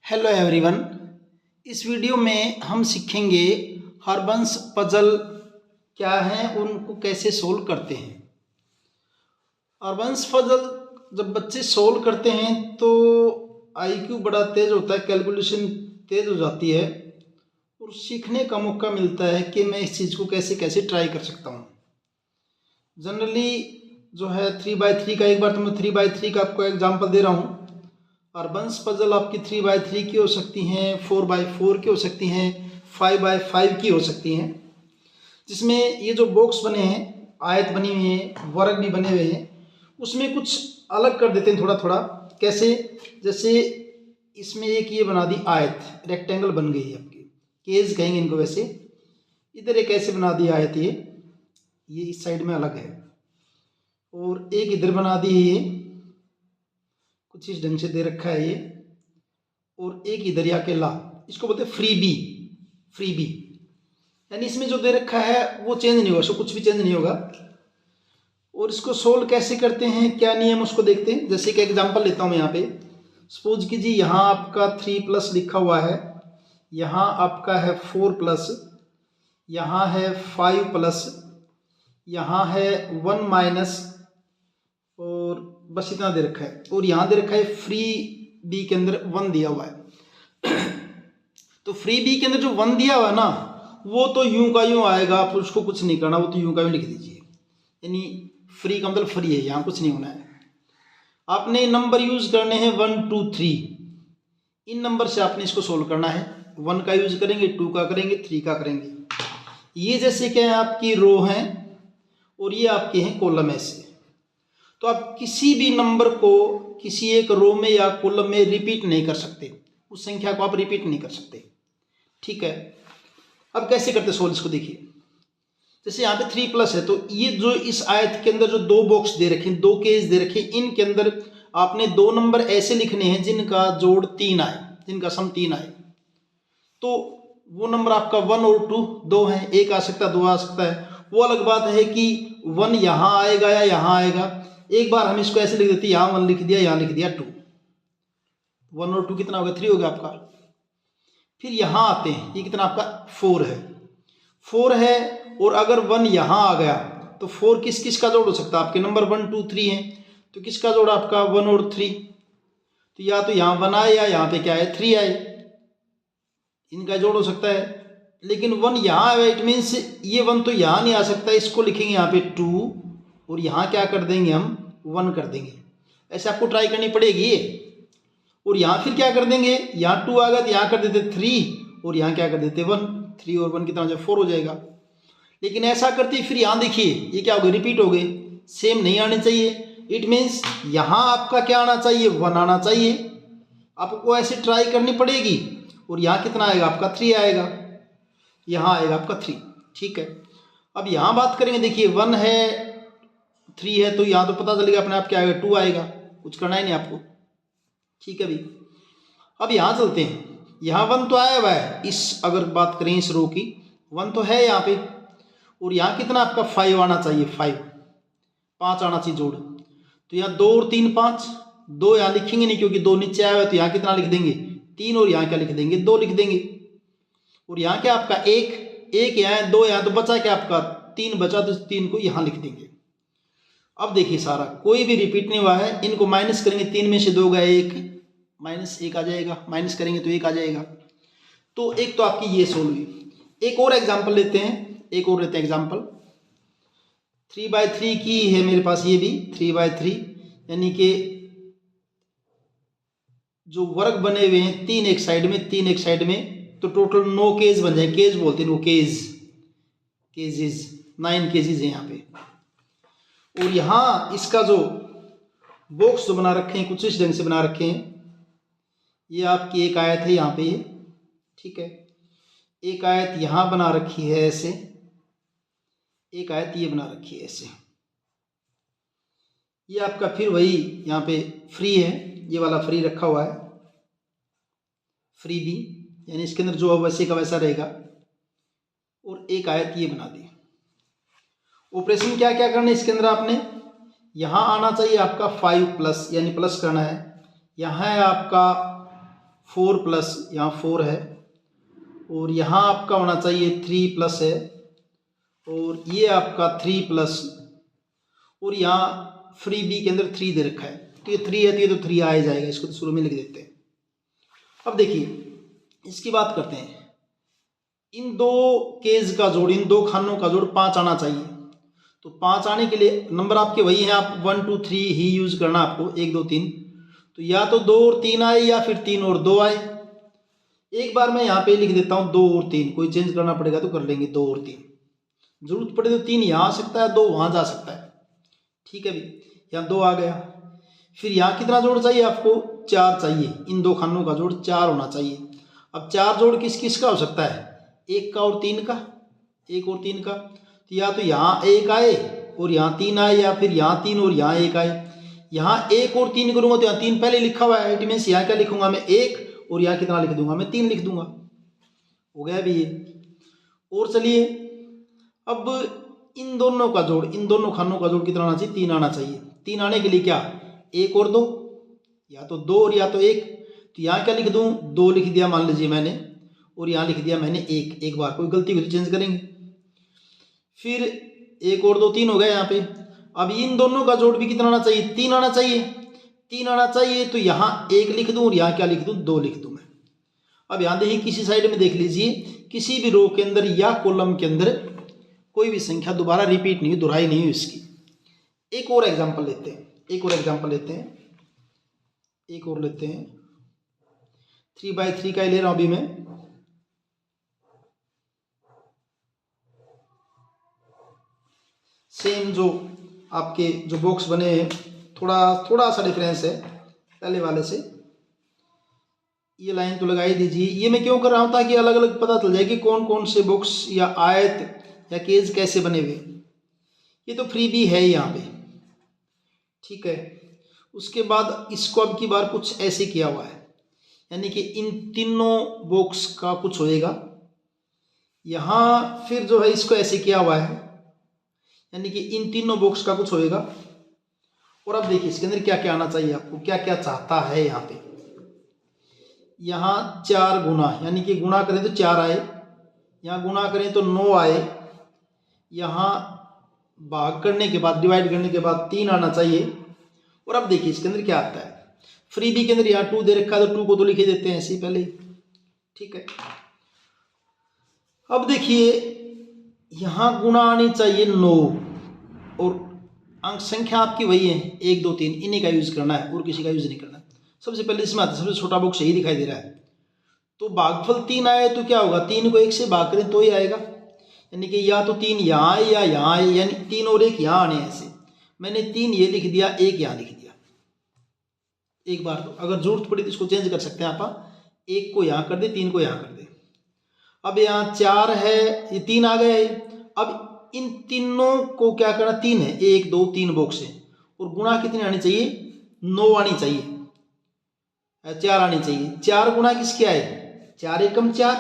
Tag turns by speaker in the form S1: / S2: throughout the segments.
S1: Hello everyone. इस video में हम सीखेंगे हर्बन्स पजल क्या हैं, उनको कैसे सोल्व करते हैं। हर्बन्स पजल जब बच्चे सोल्व करते हैं तो आईक्यू बड़ा तेज होता है, कैलकुलेशन तेज हो जाती है और सीखने का मौका मिलता है कि मैं इस चीज़ को कैसे कैसे ट्राई कर सकता हूँ। जनरली जो है 3x3 का, एक बार तो मैं 3x3 का आपको एग्जाम्पल दे रहा हूँ। हर्बन्स पजल आपकी 3x3 की हो सकती हैं, 4x4 की हो सकती हैं, 5x5 की हो सकती हैं, जिसमें ये जो बॉक्स बने हैं, आयत बनी हुई है, वर्ग भी बने हुए हैं, उसमें कुछ अलग कर देते हैं थोड़ा थोड़ा। कैसे? जैसे इसमें एक ये बना दी आयत, रेक्टेंगल बन गई है आपकी, केज कहेंगे इनको वैसे। इधर एक ऐसे बना दी आयत, ये इस साइड में अलग है, और एक इधर बना दी है, ये कुछ इस ढंग से दे रखा है ये, और एक इधर या के ला, इसको बोलते हैं फ्री बी, यानी इसमें जो दे रखा है वो चेंज नहीं होगा, सो कुछ भी चेंज नहीं होगा। और इसको सोल्व कैसे करते हैं, क्या नियम, उसको देखते हैं। जैसे कि एग्जांपल लेता हूँ मैं यहाँ पे, सपोज कीजिए यहाँ आपका 3+ लिखा हुआ है, यहाँ आपका है 4+, यहाँ है 5+, यहाँ है 1-, और बस इतना दे रखा है, और यहाँ दे रखा है फ्री बी के अंदर 1 दिया हुआ है। तो फ्री बी के अंदर जो 1 दिया हुआ है ना, वो तो यूं का यूं आएगा, आप उसको कुछ नहीं करना, वो तो यूं का यूं लिख दीजिए। यानी फ्री का मतलब फ्री है, यहाँ कुछ नहीं होना है। आपने नंबर यूज करने हैं 1, 2, 3, इन नंबर से आपने इसको सोल्व करना है। 1 का यूज करेंगे, 2 का करेंगे, 3 का करेंगे। ये जैसे क्या है, आपकी रो है और ये आपके हैं कॉलम ऐसे। तो आप किसी भी नंबर को किसी एक रो में या कॉलम में रिपीट नहीं कर सकते, उस संख्या को आप रिपीट नहीं कर सकते, ठीक है। अब कैसे करते सोल्व, इसको देखिए। जैसे यहाँ पे 3+ है, तो ये जो इस आयत के अंदर जो 2 बॉक्स दे रखे हैं, 2 केज दे रखे हैं, इनके अंदर आपने 2 नंबर ऐसे लिखने हैं जिनका जोड़ 3 आए, जिनका सम 3 आए। तो वो नंबर आपका 1 और 2 2 है, 1 आ सकता है, 2 आ सकता है। वो अलग बात है कि 1 यहाँ आएगा या यहाँ आएगा। एक बार हम इसको ऐसे लिख देते हैं, यहाँ 1 लिख दिया, यहाँ लिख दिया 2, 1 और 2 कितना होगा, 3 हो गया आपका। फिर यहाँ आते हैं, ये कितना आपका 4 है, 4 है, और अगर 1 यहाँ आ गया तो 4 किस किस का जोड़ हो सकता है, आपके नंबर 1, 2, 3 है, तो किसका जोड़ आपका 1 और 3, तो या तो यहाँ 1 आए या यहाँ पे क्या है 3 आए, इनका जोड़ हो सकता है। लेकिन 1 यहाँ आए, इट मीन्स ये 1 तो यहाँ नहीं आ सकता, इसको लिखेंगे यहाँ पे 2, और यहाँ क्या कर देंगे हम 1 कर देंगे। ऐसे आपको ट्राई करनी पड़ेगी ये। और यहाँ फिर क्या कर देंगे, यहाँ 2 आ गया तो यहाँ कर देते 3, और यहाँ क्या कर देते 1, 3 और 1 कितना हो जाए 4 हो जाएगा। लेकिन ऐसा करते फिर यहाँ देखिए ये क्या हो गए, रिपीट हो गए, सेम नहीं आने चाहिए। इट मीन्स यहाँ आपका क्या आना चाहिए, 1 आना चाहिए। आपको ऐसे ट्राई करनी पड़ेगी। और यहाँ कितना आएगा आपका 3 आएगा, यहाँ आएगा आपका 3, ठीक है। अब यहाँ बात करेंगे, देखिए 1 है 3 है, तो यहाँ तो पता चलेगा अपने आप क्या आएगा, 2 आएगा, कुछ करना ही नहीं आपको, ठीक है भाई। अब यहाँ चलते हैं, यहाँ 1 तो आया हुआ है, इस अगर बात करें इस रो की 1 तो है यहाँ पे, और यहाँ कितना आपका 5 आना चाहिए, 5 आना चाहिए जोड़। तो यहाँ 2 और 3 5, 2 यहाँ लिखेंगे नहीं क्योंकि 2 नीचे आया हुआ है, तो यहाँ कितना लिख देंगे 3, और यहाँ क्या लिख देंगे 2 लिख देंगे। और यहाँ क्या आपका 1 यहाँ है, 2 यहाँ, तो बचा क्या आपका 3 बचा, तो 3 को यहाँ लिख देंगे। अब देखिए सारा कोई भी रिपीट नहीं हुआ है, इनको माइनस करेंगे, 3 में से 2 गए 1, -1 आ जाएगा, माइनस करेंगे तो 1 आ जाएगा। तो एक तो आपकी ये सोल्व हुई। एक और एग्जांपल लेते हैं, एग्जांपल 3x3 की है मेरे पास, ये भी 3x3, यानी कि जो वर्ग बने हुए हैं 3 एक साइड में, 3 एक साइड में, तो टोटल 9 केज बन जाए, केज बोलते हैं वो, केजेस 9 केजेस है यहाँ पे। और यहाँ इसका जो बॉक्स जो बना रखे हैं कुछ इस ढंग से बना रखे हैं, ये आपकी एक आयत है यहाँ पे ये, ठीक है। एक आयत यहाँ बना रखी है ऐसे, एक आयत ये बना रखी है ऐसे। ये आपका फिर वही यहाँ पे फ्री है, ये वाला फ्री रखा हुआ है, फ्री बी, यानी इसके अंदर जो वैसे का वैसा रहेगा। और एक आयत ये बना दी। ऑपरेशन क्या क्या करना है इसके अंदर, आपने यहाँ आना चाहिए आपका 5+, यानी प्लस करना है। यहाँ है आपका 4 प्लस यहाँ 4 है, और यहाँ आपका होना चाहिए 3 प्लस है, और ये आपका 3 प्लस, और यहाँ फ्री बी के अंदर 3 दे रखा है, तो ये 3 है तो ये तो 3 आ ही जाएगा, इसको तो शुरू में लिख देते हैं। अब देखिए इसकी बात करते हैं, इन दो केज का जोड़, इन दो खानों का जोड़ 5 आना चाहिए। तो 5 आने के लिए नंबर आपके वही हैं, आप 1 2 3 ही यूज करना आपको, 1 2 3। तो या तो 2 और 3 आए या फिर 3 और 2 आए। एक बार मैं यहाँ पे लिख देता हूँ 2 और 3, कोई चेंज करना पड़ेगा तो कर लेंगे 2 और 3, जरूरत पड़े तो 3 यहाँ आ सकता है, 2 वहाँ जा सकता है। ठीक है भाई, यहाँ 2 आ गया। फिर यहाँ कितना जोड़ चाहिए आपको? 4 चाहिए, इन दो खानों का जोड़ 4 होना चाहिए। अब 4 जोड़ किस किस का हो सकता है? 1 का और 3 का, 1 और 3 का। तो या तो यहाँ 1 आए और यहाँ 3 आए, या फिर यहाँ 3 और यहाँ 1 आए। यहाँ 1 और 3 करूँगा तो यहाँ 3 पहले लिखा हुआ है, इट मीन्स यहाँ क्या लिखूंगा मैं? 1, और यहाँ कितना लिख दूंगा मैं? 3 लिख दूंगा। हो गया भी ये। और चलिए अब इन दोनों का जोड़, इन दोनों खानों का जोड़ कितना आना चाहिए? 3 आना चाहिए। 3 आने के लिए क्या? 1 और 2, या तो 2 और या तो 1। तो यहाँ क्या लिख दूँ? 2 लिख दिया मान लीजिए मैंने, और यहाँ लिख दिया मैंने 1। एक बार कोई गलती को चेंज करेंगे। फिर 1 और 2 3 हो गया यहाँ पे। अब इन दोनों का जोड़ भी कितना आना चाहिए? 3 आना चाहिए। 3 आना चाहिए, तो यहाँ 1 लिख दूँ और यहाँ क्या लिख दूँ? 2 लिख दूँ मैं। अब यहाँ देखिए किसी साइड में देख लीजिए, किसी भी रो के अंदर या कॉलम के अंदर कोई भी संख्या दोबारा रिपीट नहीं हुई, दोहराई नहीं हुई इसकी। एक और एग्जाम्पल लेते हैं, एक और एग्जाम्पल लेते हैं, एक और लेते हैं। 3/3 का ही ले रहा हूं अभी मैं। सेम जो आपके जो बॉक्स बने हैं, थोड़ा सा डिफरेंस है पहले वाले से। ये लाइन तो लगा ही दीजिए। ये मैं क्यों कर रहा हूं? ताकि अलग अलग पता चल जाए कि कौन कौन से बॉक्स या आयत या केज कैसे बने हुए। ये तो फ्री भी है यहाँ पे, ठीक है। उसके बाद इसको अब की बार कुछ ऐसे किया हुआ है, यानी कि इन तीनों बॉक्स का कुछ होएगा। यहाँ फिर जो है इसको ऐसे किया हुआ है, यानी कि इन तीनों बॉक्स का कुछ होएगा। और अब देखिए इसके अंदर क्या क्या आना चाहिए आपको, क्या क्या चाहता है। यहाँ पे यहाँ 4 गुना, यानी कि गुणा करें तो 4 आए, यहाँ गुणा करें तो 9 आए, यहाँ भाग करने के बाद, डिवाइड करने के बाद 3 आना चाहिए। और अब देखिए इसके अंदर क्या आता है। फ्री बी के अंदर यहाँ 2 दे रखा है, तो 2 को तो लिख ही देते हैं ऐसे ही पहले, ठीक है। अब देखिए यहाँ गुणा आनी चाहिए 9, और अंक संख्या आपकी वही है 1 2 3, इन्हीं का यूज करना है और किसी का यूज नहीं करना। सबसे पहले इसमें आता है, सबसे छोटा बॉक्स यही दिखाई दे रहा है। तो भागफल 3 आए तो क्या होगा? 3 को 1 से भाग करें तो ही आएगा, यानी कि या तो 3 यहाँ आए या यहाँ आए, यानी 3 और 1 यहाँ आने ऐसे। मैंने 3 ये लिख दिया, 1 यहाँ लिख दिया। एक बार तो अगर जरूरत पड़ी तो इसको चेंज कर सकते हैं आप, 1 को यहाँ कर दे, 3 को यहाँ कर दे। अब यहाँ 4 है, ये 3 आ गए। अब इन तीनों को क्या करना? 3 है, 1 2 3 बॉक्स है, और गुणा कितनी आनी चाहिए? 9 आनी चाहिए, 4 आनी चाहिए। 4 गुणा किसके आए? 4 एकम 4,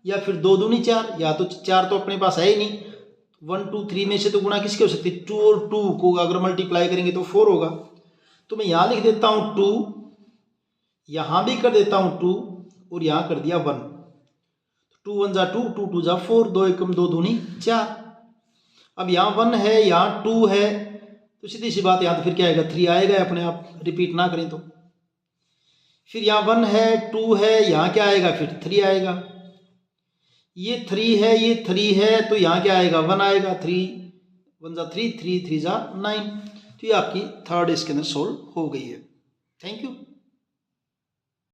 S1: या फिर 2 दूनी 4, या तो 4 तो अपने पास है ही नहीं। 1 2 3 में से तो गुणा किसके हो सकती है? 2 और 2 को अगर मल्टीप्लाई करेंगे तो 4 होगा। तो मैं यहाँ लिख देता हूँ 2, यहाँ भी कर देता हूँ 2, और यहाँ कर दिया 1। 2 1 जा 2, 2 2 जा 4, 2 एकम 2 दूनी 4। अब यहाँ 1 है, यहाँ 2 है, तो सीधी सी बात, यहाँ तो फिर क्या आएगा? 3 आएगा अपने आप, रिपीट ना करें तो। फिर यहाँ 1 है, 2 है, यहाँ क्या आएगा? फिर 3 आएगा। ये 3 है, ये 3 है, तो यहाँ क्या आएगा? 1 आएगा। 3 1 जा 3, 3 3 जा 9। तो ये आपकी थर्ड इसके अंदर सोल्व हो गई है। Thank you.